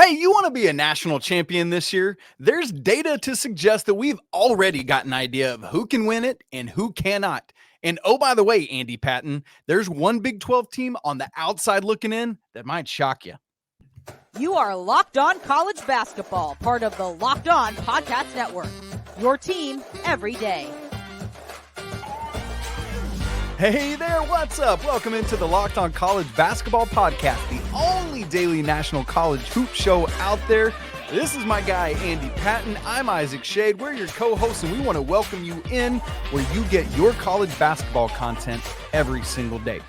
Hey, you want to be a national champion this year? There's data to suggest that we've already got an idea of who can win it and who cannot. And oh, by the way, Andy Patton, there's one Big 12 team on the outside looking in that might shock you. You are Locked On College Basketball, part of the Locked On Podcast Network. Your team every day. Hey there, what's up? Welcome into the Locked On College Basketball Podcast, the only daily national college hoop show out there. This is my guy, Andy Patton. I'm Isaac Schade. We're your co-hosts, and we want to welcome you in where you get your college basketball content every single day.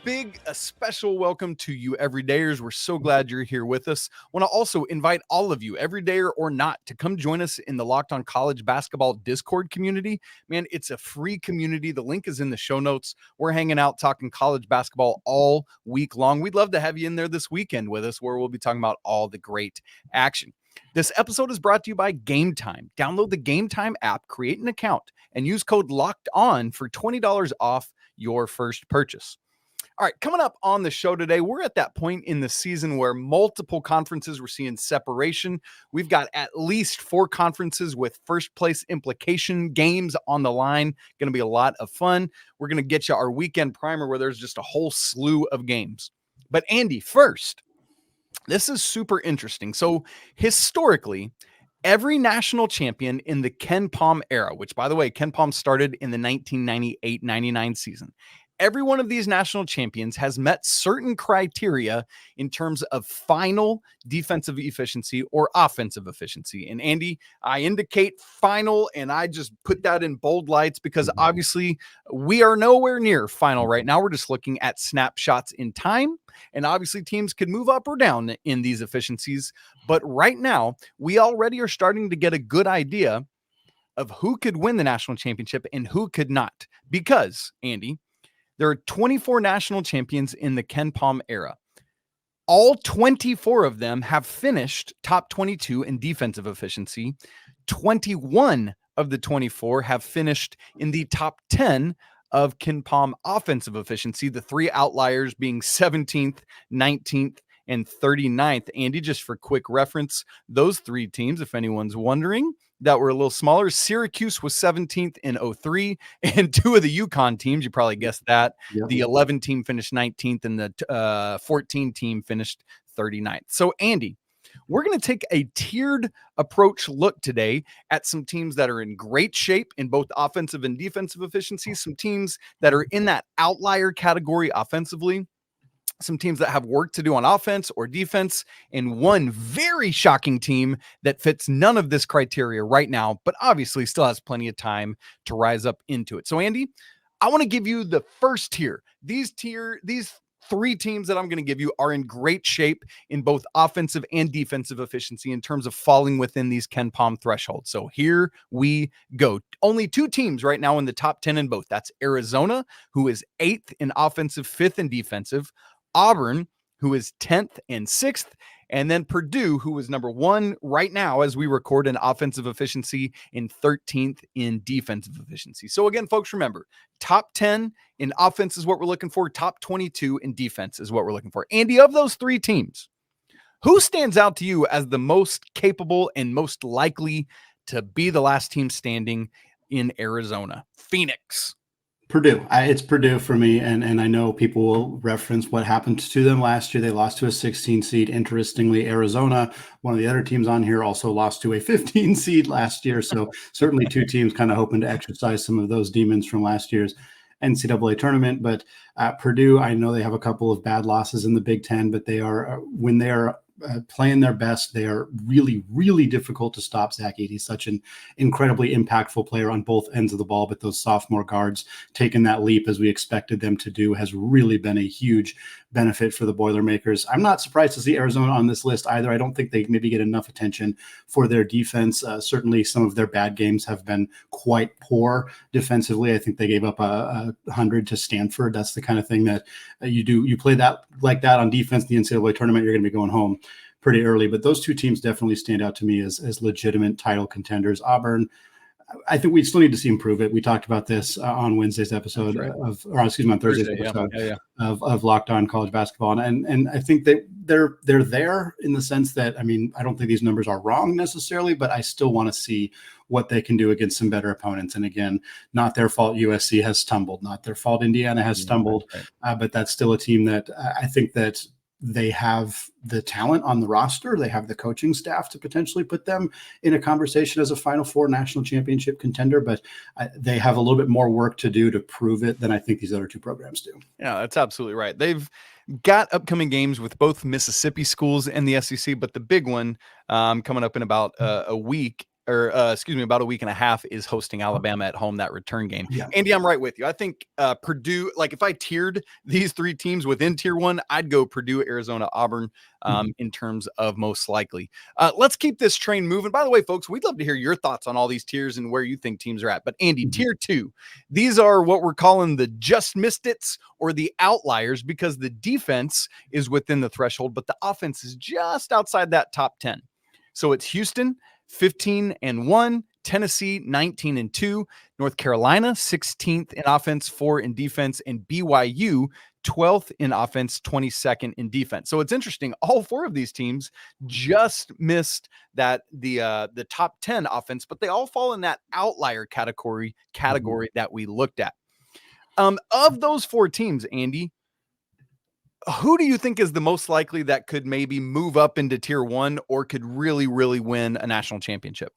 A special welcome to you everydayers. We're so glad you're here with us. Want to also invite all of you, everydayer or not, to come join us in the Locked On College Basketball Discord community. Man, it's a free community. The link is in the show notes. We're hanging out talking college basketball all week long. We'd love to have you in there this weekend with us, where we'll be talking about all the great action. This episode is brought to you by Game Time. Download the Game Time app, create an account, and use code Locked On for $20 off your first purchase. All right, coming up on the show today, we're at that point in the season where multiple conferences, we're seeing separation. We've got at least 4 conferences with first place implication games on the line. Going to be a lot of fun. We're going to get you our weekend primer where there's just a whole slew of games. But Andy, first, this is super interesting. So historically, every national champion in the KenPom era, which by the way, KenPom started in the 1998-99 season, every one of these national champions has met certain criteria in terms of final defensive efficiency or offensive efficiency. And Andy, I indicate final, and I just put that in bold lights because obviously we are nowhere near final right now. We're just looking at snapshots in time. And obviously teams could move up or down in these efficiencies. But right now, we already are starting to get a good idea of who could win the national championship and who could not. Because, Andy, there are 24 national champions in the KenPom era. All 24 of them have finished top 22 in defensive efficiency. 21 of the 24 have finished in the top 10 of KenPom offensive efficiency, the 3 outliers being 17th, 19th, and 39th. Andy, just for quick reference, those 3 teams, if anyone's wondering, that were a little smaller. Syracuse was 17th in 03, and 2 of the UConn teams, you probably guessed that. Yep. The 11 team finished 19th, and the 14 team finished 39th. So, Andy, we're going to take a tiered approach look today at some teams that are in great shape in both offensive and defensive efficiency, some teams that are in that outlier category offensively, some teams that have work to do on offense or defense, and one very shocking team that fits none of this criteria right now, but obviously still has plenty of time to rise up into it. So, Andy, I want to give you the first tier. These 3 teams that I'm going to give you are in great shape in both offensive and defensive efficiency in terms of falling within these KenPom thresholds. So here we go. Only 2 teams right now in the top 10 in both. That's Arizona, who is 8th in offensive, 5th in defensive. Auburn, who is 10th and 6th, and then Purdue, who is number 1 right now as we record in offensive efficiency and 13th in defensive efficiency. So again, folks, remember, top 10 in offense is what we're looking for. Top 22 in defense is what we're looking for. Andy, of those 3 teams, who stands out to you as the most capable and most likely to be the last team standing in Arizona? Phoenix. Purdue. It's Purdue for me, and I know people will reference what happened to them last year. They lost to a 16 seed. Interestingly, Arizona, one of the other teams on here, also lost to a 15 seed last year. So certainly 2 teams kind of hoping to exercise some of those demons from last year's NCAA tournament. But Purdue, I know they have a couple of bad losses in the Big Ten, but they are when they are playing their best, they are really, really difficult to stop. Zach Edey's such an incredibly impactful player on both ends of the ball, but those sophomore guards taking that leap as we expected them to do has really been a huge benefit for the Boilermakers. I'm not surprised to see Arizona on this list either. I don't think they maybe get enough attention for their defense. Certainly some of their bad games have been quite poor defensively. I think they gave up 100 to Stanford. That's the kind of thing that you do. You play that like that on defense in the NCAA tournament, you're going to be going home pretty early. But those 2 teams definitely stand out to me as legitimate title contenders. Auburn, I think we still need to see improve it. We talked about this on Wednesday's episode on Thursday's episode of Locked On College Basketball. And I think that they're there in the sense that, I mean, I don't think these numbers are wrong necessarily, but I still want to see what they can do against some better opponents. And again, not their fault USC has stumbled, not their fault Indiana has stumbled, but that's still a team that I think that they have the talent on the roster. They have the coaching staff to potentially put them in a conversation as a Final Four national championship contender, but they have a little bit more work to do to prove it than I think these other two programs do. Yeah, that's absolutely right. They've got upcoming games with both Mississippi schools and the SEC, but the big one coming up in about a week, or about a week and a half, is hosting Alabama at home, that return game. Yeah. Andy, I'm right with you. I think Purdue, like if I tiered these three teams within tier one, I'd go Purdue, Arizona, Auburn in terms of most likely. Let's keep this train moving. By the way, folks, we'd love to hear your thoughts on all these tiers and where you think teams are at. But Andy, tier two, these are what we're calling the just missed it's or the outliers, because the defense is within the threshold, but the offense is just outside that top 10. So it's Houston, 15-1, Tennessee 19-2, North Carolina 16th in offense, 4 in defense, and BYU 12th in offense, 22nd in defense. So it's interesting. All four of these teams just missed that the top 10 offense, but they all fall in that outlier category that we looked at. Of those four teams, Andy, who do you think is the most likely that could maybe move up into tier one or could really, really win a national championship?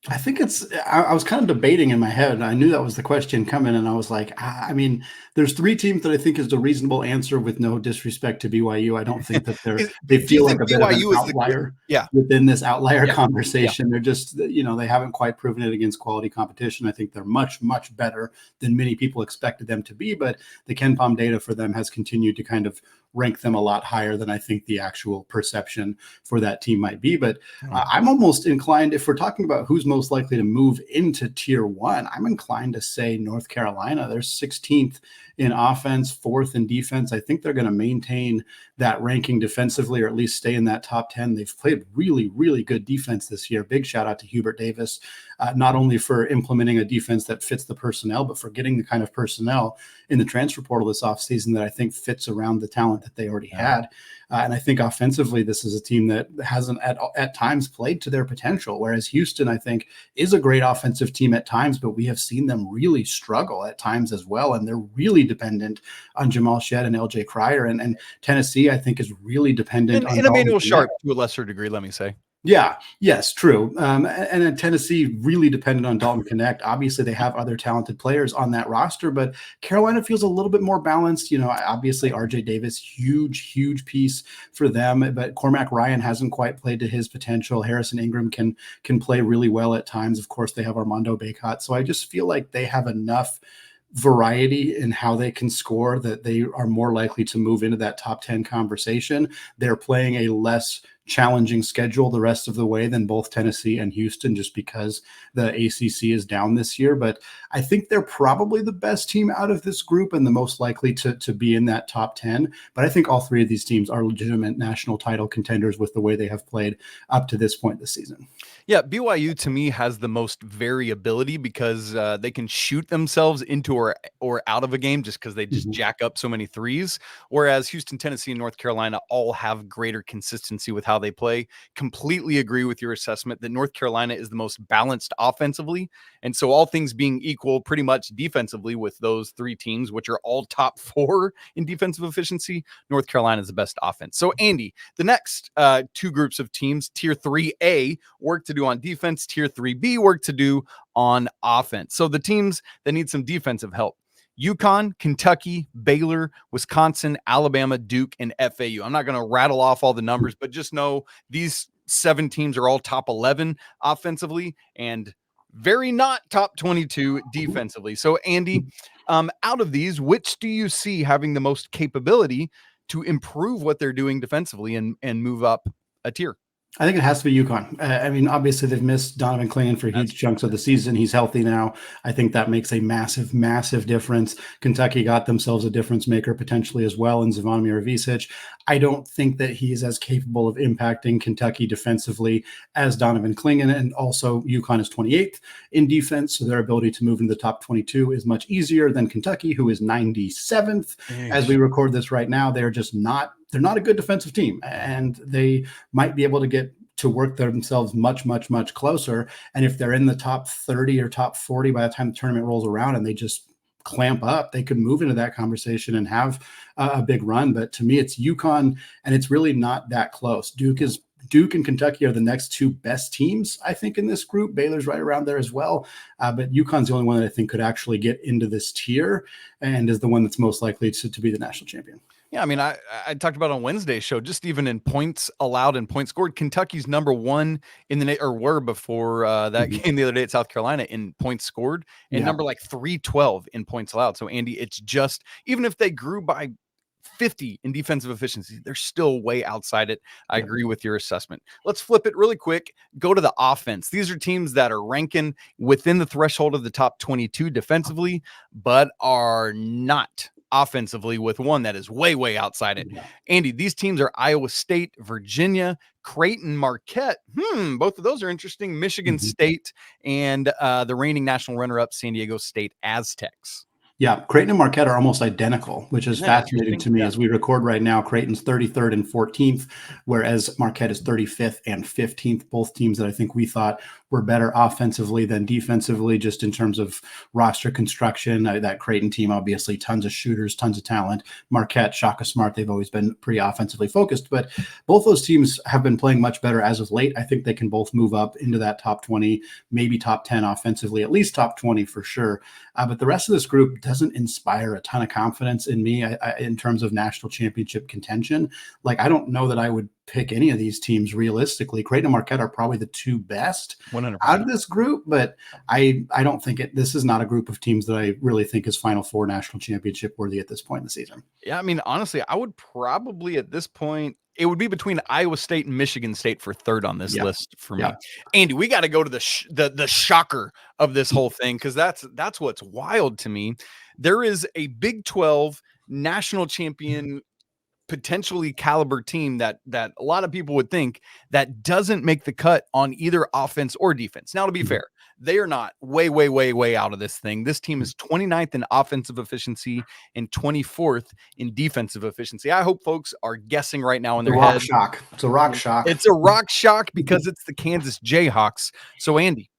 I think I was kind of debating in my head. I knew that was the question coming, and I was like, I mean, there's three teams that I think is the reasonable answer with no disrespect to BYU. I don't think that they feel like a bit of an outlier within this outlier conversation. They're just, they haven't quite proven it against quality competition. I think they're much, much better than many people expected them to be, but the KenPom data for them has continued to kind of rank them a lot higher than I think the actual perception for that team might be. But I'm almost inclined, if we're talking about who's most likely to move into tier one, I'm inclined to say North Carolina. They're 16th in offense, 4th in defense. I think they're going to maintain that ranking defensively, or at least stay in that top 10. They've played really, really good defense this year. Big shout out to Hubert Davis, not only for implementing a defense that fits the personnel, but for getting the kind of personnel in the transfer portal this offseason that I think fits around the talent that they already had. And I think offensively, this is a team that hasn't at times played to their potential, whereas Houston, I think, is a great offensive team at times, but we have seen them really struggle at times as well. And they're really dependent on Jamal Shedd and LJ Cryer. And Tennessee, I think, is really dependent on Emmanuel Sharp to a lesser degree, let me say. Yeah, yes, true. And Tennessee really depended on Dalton Connect. Obviously, they have other talented players on that roster, but Carolina feels a little bit more balanced. Obviously, RJ Davis, huge piece for them, but Cormac Ryan hasn't quite played to his potential. Harrison Ingram can play really well at times. Of course, they have Armando Bacot. So I just feel like they have enough variety in how they can score that they are more likely to move into that top 10 conversation. They're playing a less challenging schedule the rest of the way than both Tennessee and Houston, just because the ACC is down this year. But I think they're probably the best team out of this group and the most likely to be in that top 10. But I think all three of these teams are legitimate national title contenders with the way they have played up to this point this season. Yeah, BYU to me has the most variability because they can shoot themselves into or out of a game just because they just jack up so many threes. Whereas Houston, Tennessee, and North Carolina all have greater consistency with how they play. Completely agree with your assessment that North Carolina is the most balanced offensively. And so all things being equal, pretty much defensively with those three teams, which are all top 4 in defensive efficiency, North Carolina is the best offense. So Andy, the next two groups of teams, tier 3A, work to do on defense, tier 3B, work to do on offense. So the teams that need some defensive help: UConn, Kentucky, Baylor, Wisconsin, Alabama, Duke, and FAU. I'm not going to rattle off all the numbers, but just know these 7 teams are all top 11 offensively and very not top 22 defensively. So Andy, out of these, which do you see having the most capability to improve what they're doing defensively and move up a tier? I think it has to be UConn. I mean, obviously they've missed Donovan Clingan for huge chunks of the season. He's healthy now. I think that makes a massive, massive difference. Kentucky got themselves a difference maker potentially as well in Zvonimir Ivisic. I don't think that he is as capable of impacting Kentucky defensively as Donovan Clingan, and also UConn is 28th in defense, so their ability to move into the top 22 is much easier than Kentucky, who is 97th. As we record this right now, they're not a good defensive team, and they might be able to get to work themselves much, much, much closer. And if they're in the top 30 or top 40 by the time the tournament rolls around and they just clamp up, they could move into that conversation and have a big run. But to me, it's UConn, and it's really not that close. Duke and Kentucky are the next two best teams, I think, in this group. Baylor's right around there as well. But UConn's the only one that I think could actually get into this tier and is the one that's most likely to be the national champion. Yeah, I mean, I talked about on Wednesday's show, just even in points allowed and points scored, Kentucky's number one in the or were before that game the other day at South Carolina in points scored, and number like 312 in points allowed. So Andy, it's just, even if they grew by 50 in defensive efficiency, they're still way outside it. I agree with your assessment. Let's flip it really quick. Go to the offense. These are teams that are ranking within the threshold of the top 22 defensively, but are not offensively, with one that is way, way outside it. Andy, these teams are Iowa State, Virginia, Creighton, Marquette. Both of those are interesting. Michigan State, and the reigning national runner-up, San Diego State Aztecs. Yeah, Creighton and Marquette are almost identical, which is fascinating to me. As we record right now, Creighton's 33rd and 14th, whereas Marquette is 35th and 15th. Both teams that I think we thought were better offensively than defensively, just in terms of roster construction. That Creighton team, obviously, tons of shooters, tons of talent. Marquette, Shaka Smart, they've always been pretty offensively focused, but both those teams have been playing much better as of late. I think they can both move up into that top 20, maybe top 10 offensively, at least top 20 for sure. But the rest of this group doesn't inspire a ton of confidence in me in terms of national championship contention. Like, I don't know that I would pick any of these teams realistically. Creighton and Marquette are probably the two best 100%. Out of this group, but I don't think this is not a group of teams that I really think is Final Four national championship worthy at this point in the season. Yeah, I mean, honestly, I would probably at this point, it would be between Iowa State and Michigan State for third on this list for me. Andy, we got to go to the shocker of this whole thing, because that's what's wild to me. There is a Big 12 national champion potentially caliber team that a lot of people would think that doesn't make the cut on either offense or defense. Now, to be fair, they are not way out of this thing. This team is 29th in offensive efficiency and 24th in defensive efficiency. I hope folks are guessing right now in their head. It's a rock shock. It's a rock shock because it's the Kansas Jayhawks. So Andy,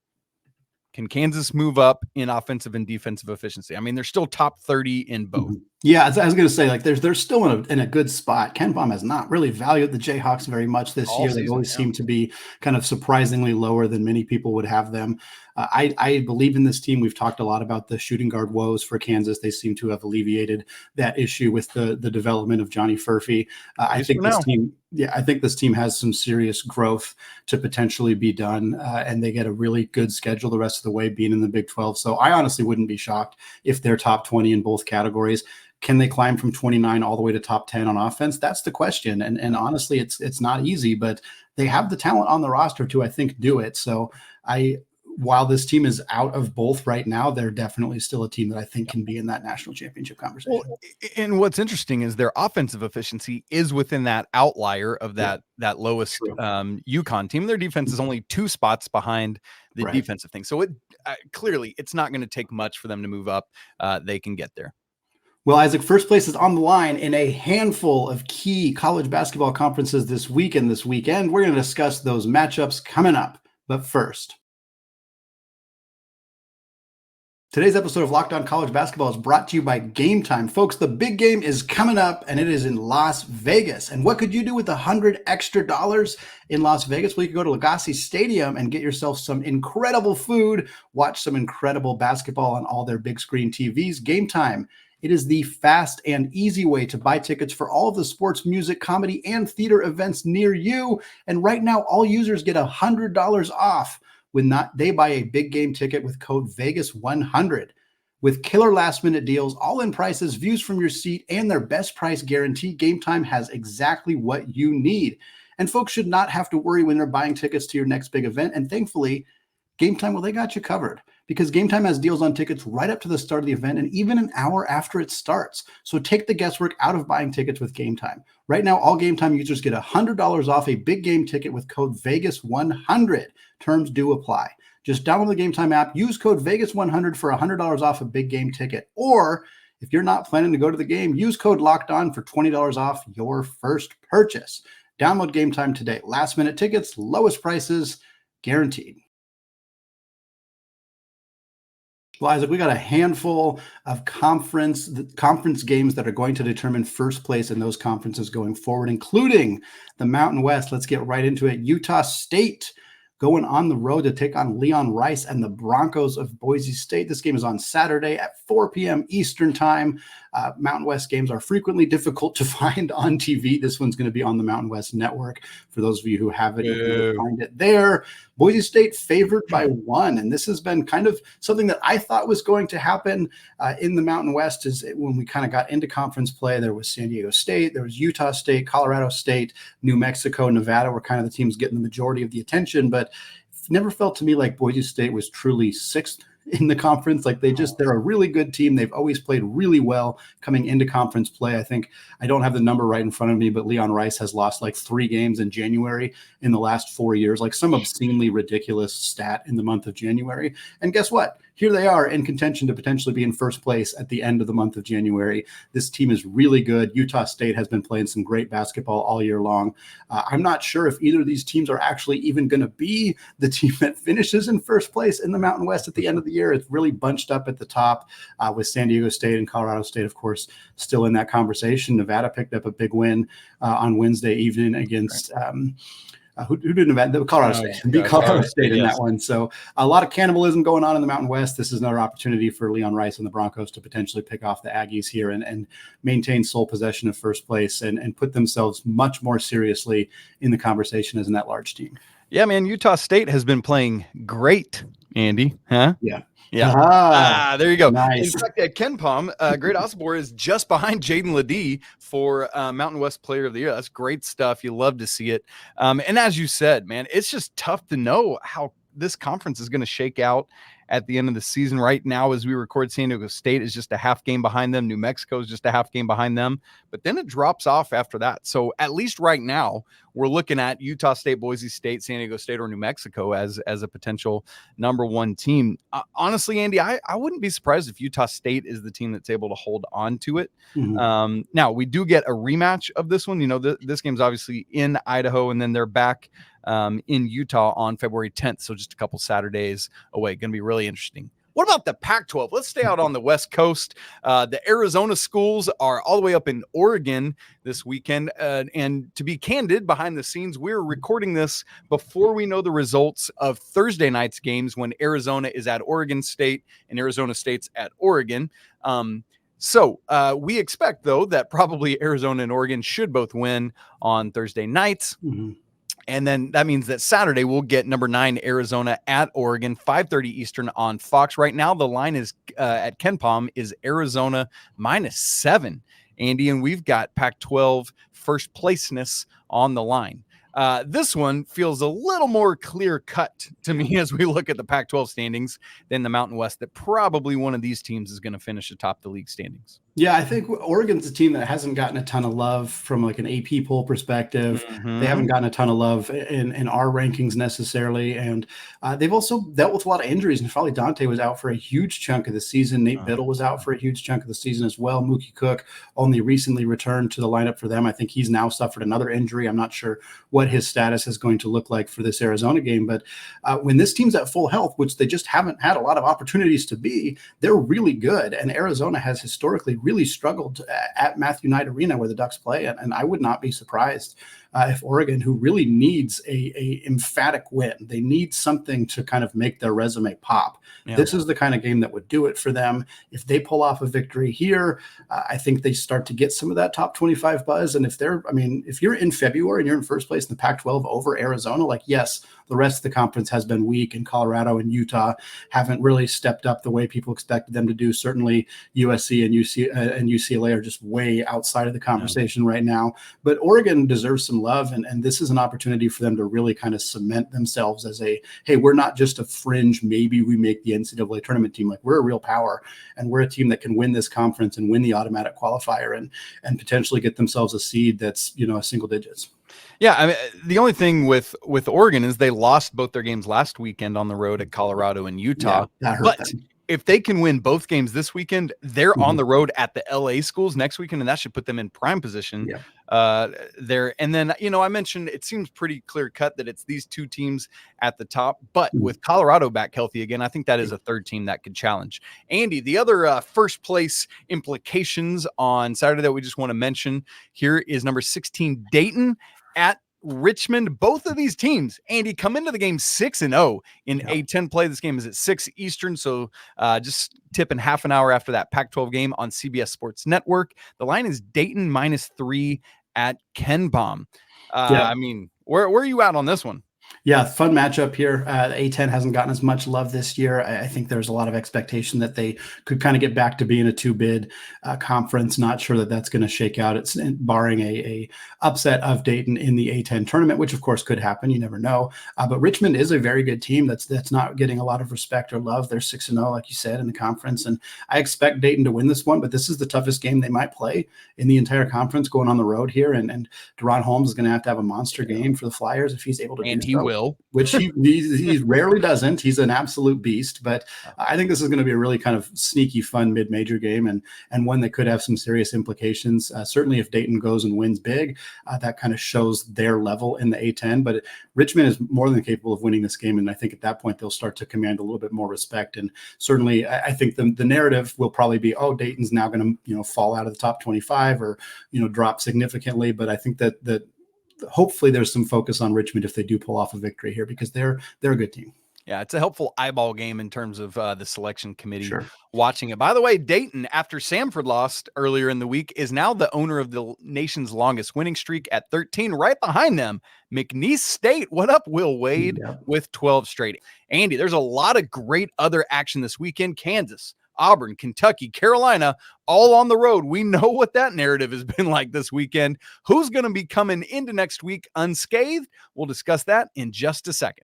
can Kansas move up in offensive and defensive efficiency? I mean, they're still top 30 in both. Yeah, I was going to say, like, they're still in a good spot. KenPom has not really valued the Jayhawks very much this year. They always seem to be kind of surprisingly lower than many people would have them. I believe in this team. We've talked a lot about the shooting guard woes for Kansas. They seem to have alleviated that issue with the development of Johnny Furphy. I think this team has some serious growth to potentially be done, and they get a really good schedule the rest of the way, being in the Big 12. So I honestly wouldn't be shocked if they're top 20 in both categories. Can they climb from 29 all the way to top 10 on offense? That's the question. And honestly, it's not easy, but they have the talent on the roster to, I think, do it. So while this team is out of both right now, they're definitely still a team that I think can be in that national championship conversation. Well, and what's interesting is their offensive efficiency is within that outlier of that lowest UConn team. Their defense is only 2 spots behind the defensive thing. So clearly it's not going to take much for them to move up. They can get there. Well, Isaac, first place is on the line in a handful of key college basketball conferences this week and this weekend. We're going to discuss those matchups coming up. But first, today's episode of Locked On College Basketball is brought to you by Game Time. Folks, the big game is coming up, and it is in Las Vegas. And what could you do with $100 extra in Las Vegas? Well, you could go to Legacy Stadium and get yourself some incredible food, watch some incredible basketball on all their big screen TVs. Game Time. It is the fast and easy way to buy tickets for all of the sports, music, comedy, and theater events near you. And right now, all users get $100 off when they buy a big game ticket with code Vegas100. With killer last-minute deals, all-in prices, views from your seat, and their best price guarantee, Game Time has exactly what you need. And folks should not have to worry when they're buying tickets to your next big event. And thankfully, Game Time, well, they got you covered, because Game Time has deals on tickets right up to the start of the event and even an hour after it starts. So take the guesswork out of buying tickets with Game Time. Right now, all Game Time users get $100 off a big game ticket with code Vegas100. Terms do apply. Just download the Game Time app, use code Vegas100 for $100 off a big game ticket. Or if you're not planning to go to the game, use code Locked On for $20 off your first purchase. Download Game Time today. Last minute tickets, lowest prices, guaranteed. Well, Isaac, we got a handful of conference games that are going to determine first place in those conferences going forward, including the Mountain West. Let's get right into it. Utah State going on the road to take on Leon Rice and the Broncos of Boise State. This game is on Saturday at 4 p.m. Eastern time. Mountain West games are frequently difficult to find on TV. This one's going to be on the Mountain West Network. For those of you who have it, you can find it there. Boise State favored by 1. And this has been kind of something that I thought was going to happen in the Mountain West. Is when we kind of got into conference play, there was San Diego State, there was Utah State, Colorado State, New Mexico, Nevada were kind of the teams getting the majority of the attention. But it never felt to me like Boise State was truly 6th in the conference. Like they're a really good team. They've always played really well coming into conference play. I think I don't have the number right in front of me, but Leon Rice has lost like 3 games in January in the last 4 years, like some obscenely ridiculous stat in the month of January. And guess what? Here they are in contention to potentially be in first place at the end of the month of January. This team is really good. Utah State has been playing some great basketball all year long. I'm not sure if either of these teams are actually even going to be the team that finishes in first place in the Mountain West at the end of the year. It's really bunched up at the top with San Diego State and Colorado State, of course, still in that conversation. Nevada picked up a big win on Wednesday evening against who did Nevada? Colorado State. Beat Colorado State in that one. So a lot of cannibalism going on in the Mountain West. This is another opportunity for Leon Rice and the Broncos to potentially pick off the Aggies here and maintain sole possession of first place and put themselves much more seriously in the conversation as an at-large team. Yeah, man, Utah State has been playing great, Andy. Huh? Yeah. Yeah. There you go. Nice. In fact, at KenPom, Great Osborne is just behind Jaden Ledee for Mountain West Player of the Year. That's great stuff. You love to see it. And as you said, man, it's just tough to know how this conference is going to shake out at the end of the season. Right now, as we record, San Diego State is just a half game behind them. New Mexico is just a half game behind them. But then it drops off after that. So at least right now, we're looking at Utah State, Boise State, San Diego State, or New Mexico as a potential number 1 team. Honestly, Andy, I wouldn't be surprised if Utah State is the team that's able to hold on to it. Mm-hmm. Now, we do get a rematch of this one. You know, this game's obviously in Idaho, and then they're back in Utah on February 10th. So just a couple Saturdays away. Going to be really interesting. What about the Pac-12? Let's stay out on the West Coast. The Arizona schools are all the way up in Oregon this weekend. And to be candid, behind the scenes, we're recording this before we know the results of Thursday night's games when Arizona is at Oregon State and Arizona State's at Oregon. So we expect, though, that probably Arizona and Oregon should both win on Thursday nights. Mm-hmm. And then that means that Saturday we'll get number 9 Arizona at Oregon, 5:30 Eastern on Fox. Right now the line is at KenPom is Arizona -7, Andy, and we've got Pac-12 first placeness on the line. This one feels a little more clear cut to me as we look at the Pac-12 standings than the Mountain West, that probably one of these teams is going to finish atop the league standings. Yeah, I think Oregon's a team that hasn't gotten a ton of love from like an AP poll perspective. Mm-hmm. They haven't gotten a ton of love in our rankings necessarily. And they've also dealt with a lot of injuries. And N'Faly Dante was out for a huge chunk of the season. Nate Biddle was out for a huge chunk of the season as well. Mookie Cook only recently returned to the lineup for them. I think he's now suffered another injury. I'm not sure what his status is going to look like for this Arizona game. But when this team's at full health, which they just haven't had a lot of opportunities to be, they're really good. And Arizona has historically really struggled at Matthew Knight Arena where the Ducks play. And I would not be surprised if Oregon, who really needs a emphatic win, they need something to kind of make their resume pop. Yeah. This is the kind of game that would do it for them. If they pull off a victory here, I think they start to get some of that top 25 buzz. And if you're in February and you're in first place in the Pac-12 over Arizona, like, yes, the rest of the conference has been weak, and Colorado and Utah haven't really stepped up the way people expected them to do. Certainly USC and UCLA are just way outside of the conversation right now. But Oregon deserves some love. And this is an opportunity for them to really kind of cement themselves as hey, we're not just a fringe, maybe we make the NCAA tournament team. Like, we're a real power, and we're a team that can win this conference and win the automatic qualifier and potentially get themselves a seed that's, a single digits. Yeah, I mean, the only thing with Oregon is they lost both their games last weekend on the road at Colorado and Utah. Yeah, that hurt but them. If they can win both games this weekend, they're on the road at the LA schools next weekend, and that should put them in prime position there. And then, I mentioned it seems pretty clear cut that it's these two teams at the top, but with Colorado back healthy again, I think that is a third team that could challenge. Andy, the other first place implications on Saturday that we just want to mention here is number 16 Dayton at Richmond. Both of these teams, Andy, come into the game 6-0 in A10 play. This game is at 6 Eastern, so just tipping half an hour after that Pac-12 game on CBS Sports Network. The line is Dayton -3 at KenPom. I mean, where are you at on this one? Yeah, fun matchup here. A10 hasn't gotten as much love this year. I think there's a lot of expectation that they could kind of get back to being a two-bid conference. Not sure that that's going to shake out. It's barring a upset of Dayton in the A10 tournament, which of course could happen. You never know. But Richmond is a very good team that's not getting a lot of respect or love. They're 6-0, like you said, in the conference, and I expect Dayton to win this one. But this is the toughest game they might play in the entire conference, going on the road here. And Deron Holmes is going to have a monster game for the Flyers if he's able to do so. He will, which he rarely doesn't. He's an absolute beast, but I think this is going to be a really kind of sneaky, fun mid-major game, and one that could have some serious implications. Certainly, if Dayton goes and wins big, that kind of shows their level in the A10. But Richmond is more than capable of winning this game, and I think at that point they'll start to command a little bit more respect. And certainly, I think the narrative will probably be, oh, Dayton's now going to fall out of the top 25 or drop significantly. But I think that hopefully there's some focus on Richmond if they do pull off a victory here, because they're a good team. Yeah, it's a helpful eyeball game in terms of the selection committee watching it. By the way, Dayton, after Samford lost earlier in the week, is now the owner of the nation's longest winning streak at 13. Right behind them, McNeese State. What up, Will Wade, with 12 straight. Andy, there's a lot of great other action this weekend. Kansas, Auburn, Kentucky, Carolina, all on the road. We know what that narrative has been like this weekend. Who's going to be coming into next week unscathed? We'll discuss that in just a second.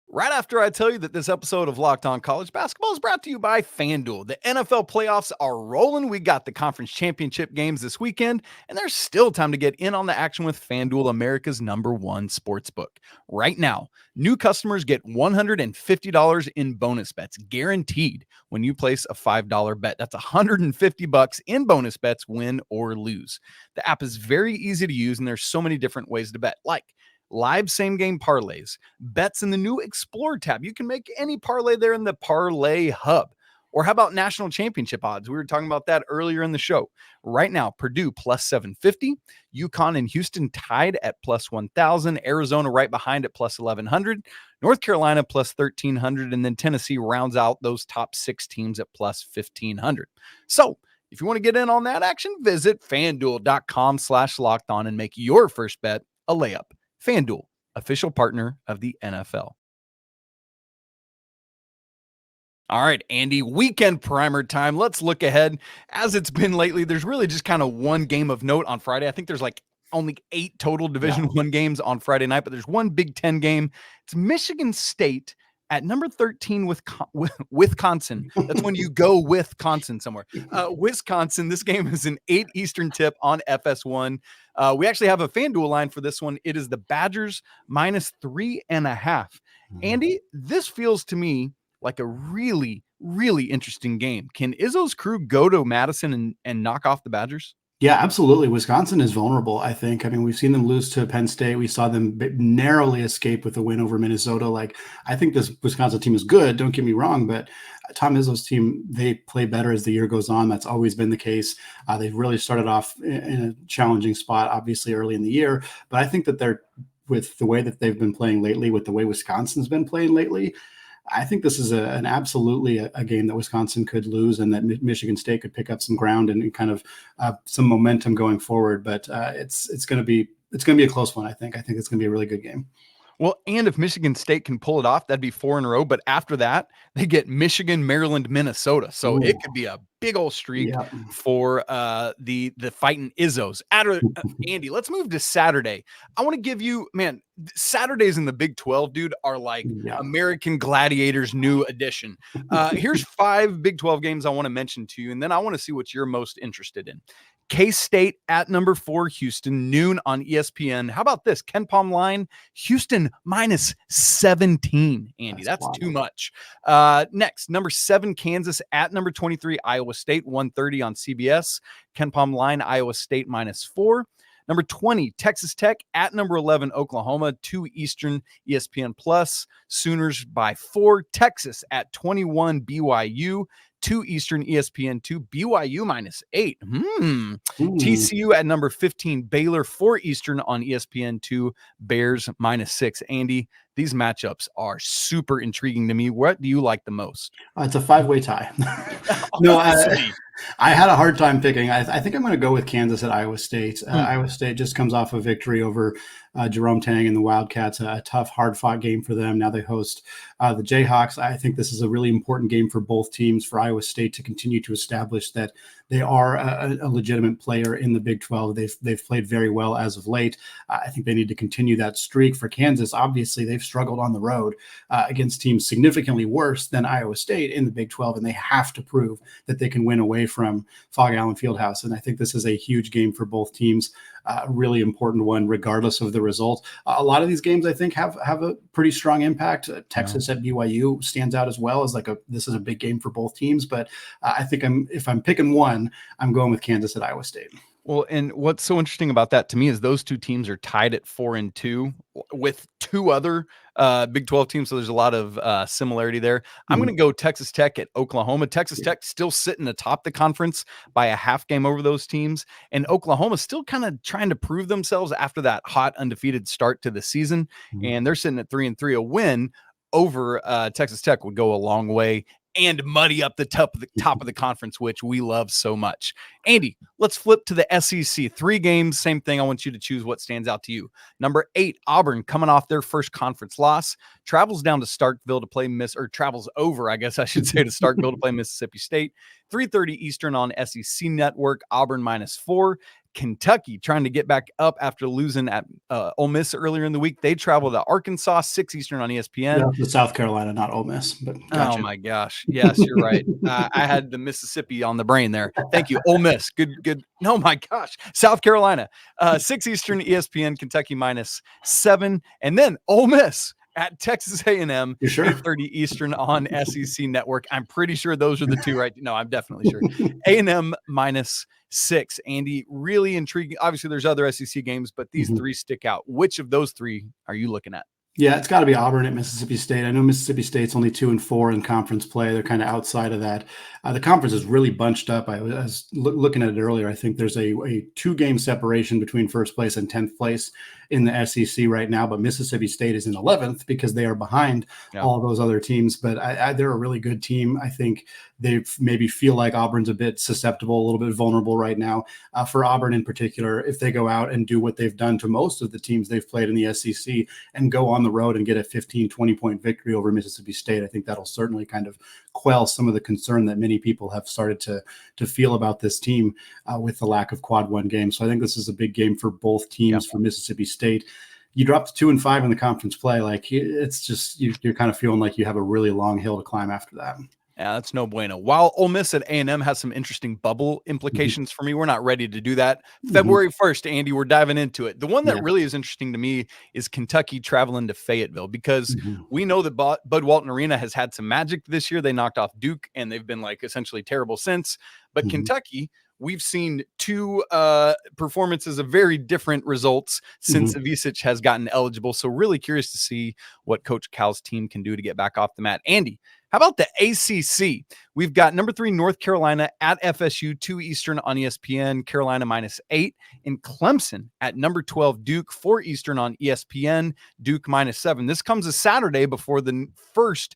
Right after I tell you that this episode of Locked On College Basketball is brought to you by FanDuel. The NFL playoffs are rolling. We got the conference championship games this weekend, and there's still time to get in on the action with FanDuel, America's #1 sportsbook. Right now, new customers get $150 in bonus bets guaranteed when you place a $5 bet. That's $150 in bonus bets, win or lose. The app is very easy to use, and there's so many different ways to bet, like live same game parlays, bets in the new Explore tab. You can make any parlay there in the Parlay Hub. Or how about national championship odds? We were talking about that earlier in the show. Right now, Purdue plus 750, UConn and Houston tied at plus 1,000, Arizona right behind at plus 1,100, North Carolina plus 1,300, and then Tennessee rounds out those top 6 teams at plus 1,500. So if you want to get in on that action, visit FanDuel.com/lockedon and make your first bet a layup. FanDuel, official partner of the NFL. All right, Andy, weekend primer time. Let's look ahead. As it's been lately, there's really just kind of one game of note on Friday. I think there's like only 8 total Division I games on Friday night, but there's one Big Ten game. It's Michigan State at number 13 with Wisconsin. That's when you go with Wisconsin somewhere. Wisconsin, this game is an 8 Eastern tip on FS1. We actually have a FanDuel line for this one. It is the Badgers -3.5. Andy, this feels to me like a really, really interesting game. Can Izzo's crew go to Madison and knock off the Badgers? Yeah, absolutely. Wisconsin is vulnerable, I think. I mean, we've seen them lose to Penn State. We saw them narrowly escape with a win over Minnesota. Like, I think this Wisconsin team is good, don't get me wrong, but Tom Izzo's team, they play better as the year goes on. That's always been the case. They've really started off in a challenging spot, obviously, early in the year. But I think that they're, with the way that they've been playing lately, with the way Wisconsin's been playing lately, I think this is an absolutely a game that Wisconsin could lose, and that Michigan State could pick up some ground and kind of some momentum going forward. But it's going to be a close one. I think it's going to be a really good game. Well, and if Michigan State can pull it off, that'd be 4 in a row. But after that, they get Michigan, Maryland, Minnesota. So Ooh, it could be a big old streak yeah. for the fighting Izzos. Andy, let's move to Saturday. I want to give you, man, Saturdays in the Big 12, dude, are like Yeah. American Gladiators new edition. Here's 5 Big 12 games I want to mention to you, and then I want to see what you're most interested in. K-State at number 4, Houston, noon on ESPN. How about this? KenPom line, Houston minus 17, Andy. That's too much. Next, number 7, Kansas at number 23, Iowa State, 1:30 on CBS. KenPom line, Iowa State minus 4. Number 20, Texas Tech at number 11, Oklahoma, 2 Eastern, ESPN Plus. Sooners by 4. Texas at 21, BYU. 2 Eastern, ESPN2, BYU minus 8. TCU at number 15, Baylor, 4 Eastern on ESPN2, Bears minus 6. Andy, these matchups are super intriguing to me. What do you like the most? It's a 5-way tie. No, I had a hard time picking. I think I'm going to go with Kansas at Iowa State. Iowa State just comes off a victory over Jerome Tang and the Wildcats, a tough, hard-fought game for them. Now they host the Jayhawks. I think this is a really important game for both teams, for Iowa State to continue to establish that they are a legitimate player in the Big 12. They've played very well as of late. I think they need to continue that streak. For Kansas, obviously, they've struggled on the road against teams significantly worse than Iowa State in the Big 12, and they have to prove that they can win away from Fog Allen Fieldhouse. And I think this is a huge game for both teams, a really important one, regardless of the result. A lot of these games, I think, have a pretty strong impact. Texas at BYU stands out as well as this is a big game for both teams. But I think if I'm picking one, I'm going with Kansas at Iowa State. Well, and what's so interesting about that to me is those two teams are tied at 4-2 with 2 other Big 12 teams. So there's a lot of similarity there. I'm going to go Texas Tech at Oklahoma. Texas Tech still sitting atop the conference by a half game over those teams. And Oklahoma still kind of trying to prove themselves after that hot undefeated start to the season. And they're sitting at 3-3. A win over Texas Tech would go a long way and muddy up the top of the conference, which we love so much. Andy, let's flip to the SEC. 3 games, same thing. I want you to choose what stands out to you. Number 8, Auburn, coming off their first conference loss, travels down to Starkville to play travels over, I guess I should say, to Starkville to play Mississippi State. 3:30 Eastern on SEC Network, Auburn minus 4. Kentucky trying to get back up after losing at Ole Miss earlier in the week. They travel to Arkansas, 6 Eastern on ESPN. Yeah, South Carolina, not Ole Miss. But gotcha. Oh my gosh. Yes, you're right. I had the Mississippi on the brain there. Thank you. Ole Miss. Good. Oh my gosh. South Carolina, 6 Eastern, ESPN, Kentucky minus 7. And then Ole Miss at Texas A&M, you sure? 8:30 Eastern on SEC Network. I'm pretty sure those are the 2, right? No, I'm definitely sure. A&M minus 6. Andy, really intriguing. Obviously, there's other SEC games, but these 3 stick out. Which of those 3 are you looking at? Yeah, it's got to be Auburn at Mississippi State. I know Mississippi State's only 2-4 in conference play. They're kind of outside of that. The conference is really bunched up. I was looking at it earlier. I think there's a 2-game separation between first place and 10th place in the SEC right now, but Mississippi State is in 11th because they are behind all those other teams. But they're a really good team. I think they maybe feel like Auburn's a bit susceptible, a little bit vulnerable right now. For Auburn in particular, if they go out and do what they've done to most of the teams they've played in the SEC and go on the road and get a 15, 20-point victory over Mississippi State, I think that'll certainly kind of quell some of the concern that many people have started to feel about this team with the lack of quad 1 games. So I think this is a big game for both teams. For Mississippi State, you drop to 2-5 in the conference play, like it's just you're kind of feeling like you have a really long hill to climb after that. Yeah, that's no bueno. While Ole Miss at A&M has some interesting bubble implications for me, we're not ready to do that. February 1st, Andy, we're diving into it. The one that really is interesting to me is Kentucky traveling to Fayetteville, because we know that Bud Walton Arena has had some magic this year. They knocked off Duke, and they've been like essentially terrible since. But Kentucky, we've seen 2 performances of very different results since Ivisic has gotten eligible. So really curious to see what Coach Cal's team can do to get back off the mat. Andy, how about the ACC? We've got number 3, North Carolina at FSU, 2 Eastern on ESPN, Carolina minus 8. And Clemson at number 12, Duke, 4 Eastern on ESPN, Duke minus 7. This comes a Saturday before the first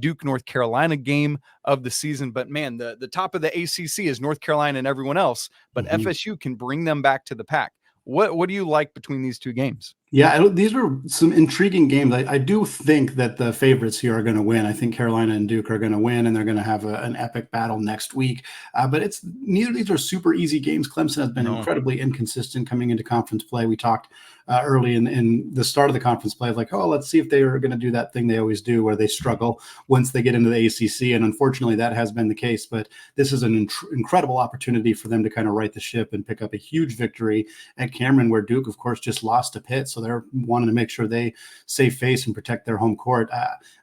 Duke North Carolina game of the season. But man, the top of the ACC is North Carolina and everyone else, but FSU can bring them back to the pack. What do you like between these two games? Yeah, these are some intriguing games. I do think that the favorites here are going to win. I think Carolina and Duke are going to win, and they're going to have an epic battle next week. But it's neither of these are super easy games. Clemson has been incredibly inconsistent coming into conference play. We talked early in the start of the conference play, like, oh, let's see if they are going to do that thing they always do where they struggle once they get into the ACC. And unfortunately, that has been the case. But this is an incredible opportunity for them to kind of right the ship and pick up a huge victory at Cameron, where Duke, of course, just lost to Pitt. So they're wanting to make sure they save face and protect their home court.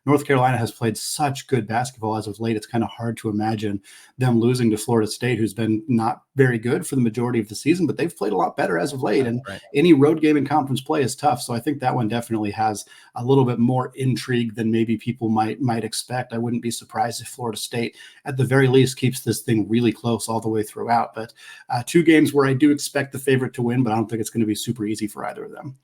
North Carolina has played such good basketball as of late. It's kind of hard to imagine them losing to Florida State, who's been not very good for the majority of the season, but they've played a lot better as of late. And any road game in conference play is tough. So I think that one definitely has a little bit more intrigue than maybe people might expect. I wouldn't be surprised if Florida State, at the very least, keeps this thing really close all the way throughout. But two games where I do expect the favorite to win, but I don't think it's going to be super easy for either of them.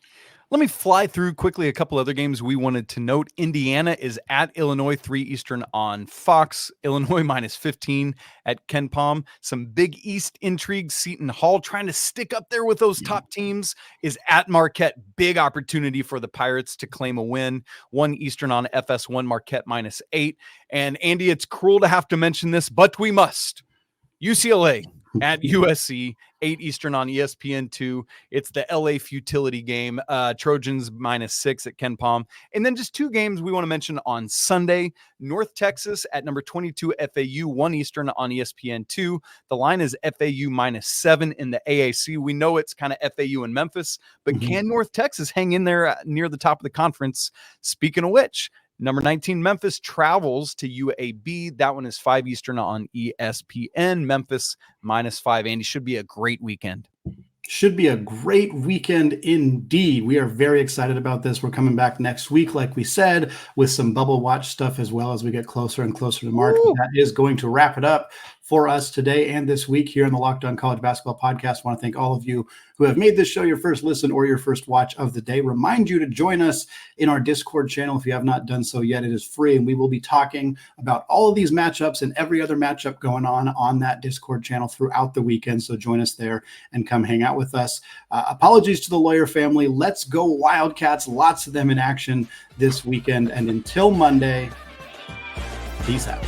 Let me fly through quickly a couple other games we wanted to note. Indiana is at Illinois, 3 Eastern on Fox. Illinois minus 15 at KenPom. Some Big East intrigue. Seton Hall trying to stick up there with those top teams is at Marquette. Big opportunity for the Pirates to claim a win. 1 Eastern on FS1, Marquette minus 8. And Andy, it's cruel to have to mention this, but we must. UCLA at USC, 8 Eastern on ESPN2. It's the LA futility game. Trojans minus 6 at KenPom. And then just two games we want to mention on Sunday. North Texas at number 22 FAU, 1 Eastern on ESPN2. The line is FAU minus 7 in the AAC. We know it's kind of FAU in Memphis, but can North Texas hang in there near the top of the conference? Speaking of which, number 19, Memphis travels to UAB. That one is 5 Eastern on ESPN. Memphis minus 5. Andy, should be a great weekend. Should be a great weekend indeed. We are very excited about this. We're coming back next week, like we said, with some bubble watch stuff as well as we get closer and closer to March. That is going to wrap it up for us today and this week here on the Locked On College Basketball Podcast. I want to thank all of you who have made this show your first listen or your first watch of the day. Remind you to join us in our Discord channel if you have not done so yet. It is free, and we will be talking about all of these matchups and every other matchup going on that Discord channel throughout the weekend. So join us there and come hang out with us. Apologies to the Lawyer family. Let's go Wildcats. Lots of them in action this weekend. And until Monday, peace out.